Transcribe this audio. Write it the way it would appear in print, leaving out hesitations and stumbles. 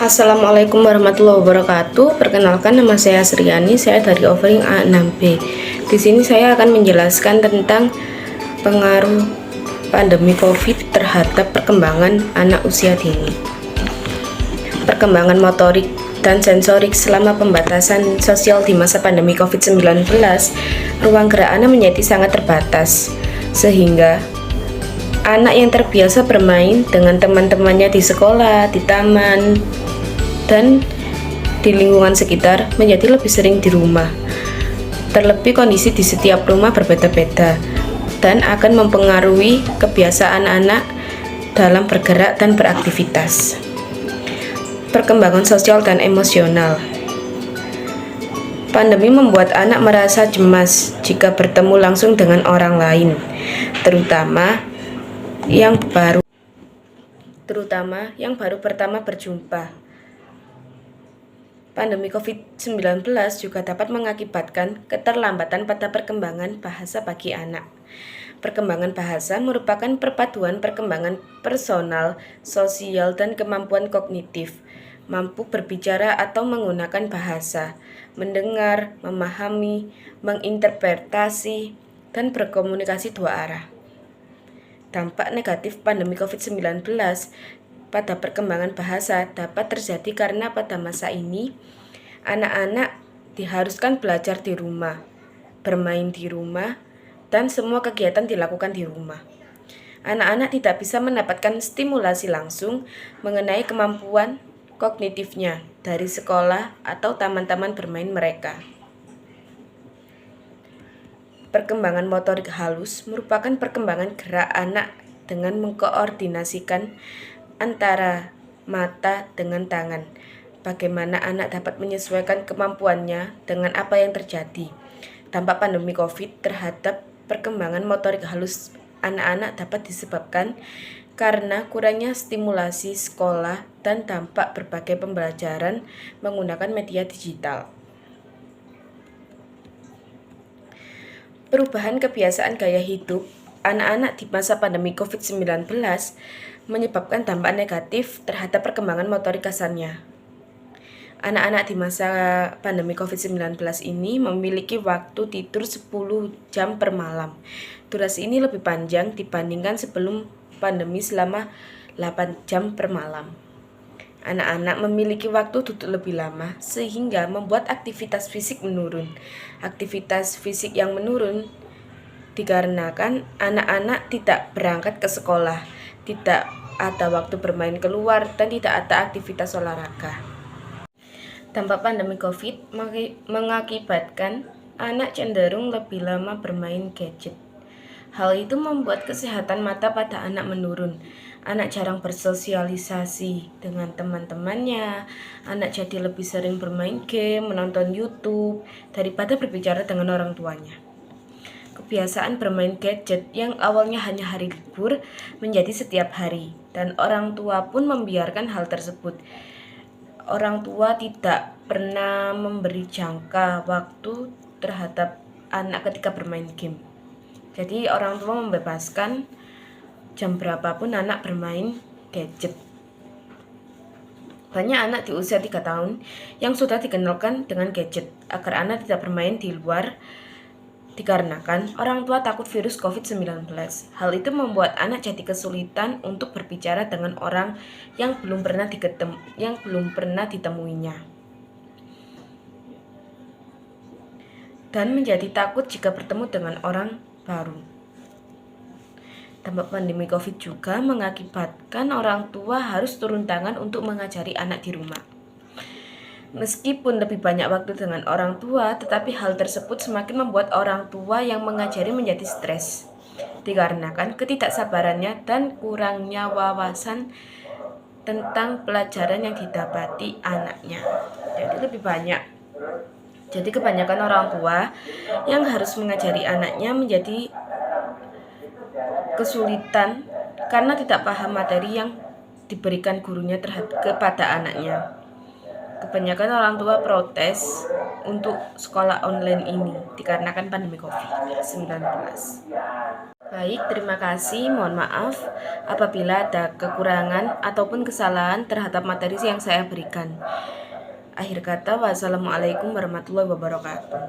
Assalamualaikum warahmatullahi wabarakatuh. Perkenalkan, nama saya Sriani, saya dari Offering A6B. Di sini saya akan menjelaskan tentang pengaruh pandemi COVID terhadap perkembangan anak usia dini. Perkembangan motorik dan sensorik selama pembatasan sosial di masa pandemi COVID-19, ruang gerak anak menjadi sangat terbatas, sehingga anak yang terbiasa bermain dengan teman-temannya di sekolah, di taman, dan di lingkungan sekitar menjadi lebih sering di rumah. Terlebih kondisi di setiap rumah berbeda-beda dan akan mempengaruhi kebiasaan anak dalam bergerak dan beraktivitas. Perkembangan sosial dan emosional. Pandemi membuat anak merasa cemas jika bertemu langsung dengan orang lain, terutama yang baru pertama berjumpa. Pandemi COVID-19 juga dapat mengakibatkan keterlambatan pada perkembangan bahasa bagi anak. Perkembangan bahasa merupakan perpaduan perkembangan personal, sosial, dan kemampuan kognitif, mampu berbicara atau menggunakan bahasa, mendengar, memahami, menginterpretasi, dan berkomunikasi dua arah. Dampak negatif pandemi COVID-19 pada perkembangan bahasa dapat terjadi karena pada masa ini anak-anak diharuskan belajar di rumah, bermain di rumah, dan semua kegiatan dilakukan di rumah. Anak-anak tidak bisa mendapatkan stimulasi langsung mengenai kemampuan kognitifnya dari sekolah atau taman-taman bermain mereka. Perkembangan motorik halus merupakan perkembangan gerak anak dengan mengkoordinasikan antara mata dengan tangan. Bagaimana anak dapat menyesuaikan kemampuannya dengan apa yang terjadi. Dampak pandemi COVID terhadap perkembangan motorik halus anak-anak dapat disebabkan karena kurangnya stimulasi sekolah dan dampak berbagai pembelajaran menggunakan media digital. Perubahan kebiasaan gaya hidup anak-anak di masa pandemi COVID-19 menyebabkan dampak negatif terhadap perkembangan motorik kasarnya. Anak-anak di masa pandemi COVID-19 ini memiliki waktu tidur 10 jam per malam. Durasi ini lebih panjang dibandingkan sebelum pandemi selama 8 jam per malam. Anak-anak memiliki waktu duduk lebih lama sehingga membuat aktivitas fisik menurun. Aktivitas fisik yang menurun dikarenakan anak-anak tidak berangkat ke sekolah, tidak ada waktu bermain keluar, dan tidak ada aktivitas olahraga. Dampak pandemi COVID mengakibatkan anak cenderung lebih lama bermain gadget. Hal itu membuat kesehatan mata pada anak menurun. Anak jarang bersosialisasi dengan teman-temannya. Anak jadi lebih sering bermain game, menonton YouTube, daripada berbicara dengan orang tuanya. Kebiasaan bermain gadget yang awalnya hanya hari libur menjadi setiap hari, dan orang tua pun membiarkan hal tersebut. Orang tua tidak pernah memberi jangka waktu terhadap anak ketika bermain game. Jadi orang tua membebaskan jam berapapun anak bermain gadget. Banyak anak di usia 3 tahun yang sudah dikenalkan dengan gadget agar anak tidak bermain di luar dikarenakan orang tua takut virus COVID-19. Hal itu membuat anak jadi kesulitan untuk berbicara dengan orang yang belum pernah ditemuinya. Dan menjadi takut jika bertemu dengan orang baru. Dampak pandemi COVID juga mengakibatkan orang tua harus turun tangan untuk mengajari anak di rumah. Meskipun lebih banyak waktu dengan orang tua, tetapi hal tersebut semakin membuat orang tua yang mengajari menjadi stres, dikarenakan ketidaksabarannya dan kurangnya wawasan tentang pelajaran yang didapati anaknya. Jadi kebanyakan orang tua yang harus mengajari anaknya menjadi kesulitan karena tidak paham materi yang diberikan gurunya kepada anaknya. Kebanyakan orang tua protes untuk sekolah online ini dikarenakan pandemi COVID-19. Baik, terima kasih. Mohon maaf apabila ada kekurangan ataupun kesalahan terhadap materi yang saya berikan. Akhir kata, wassalamualaikum warahmatullahi wabarakatuh.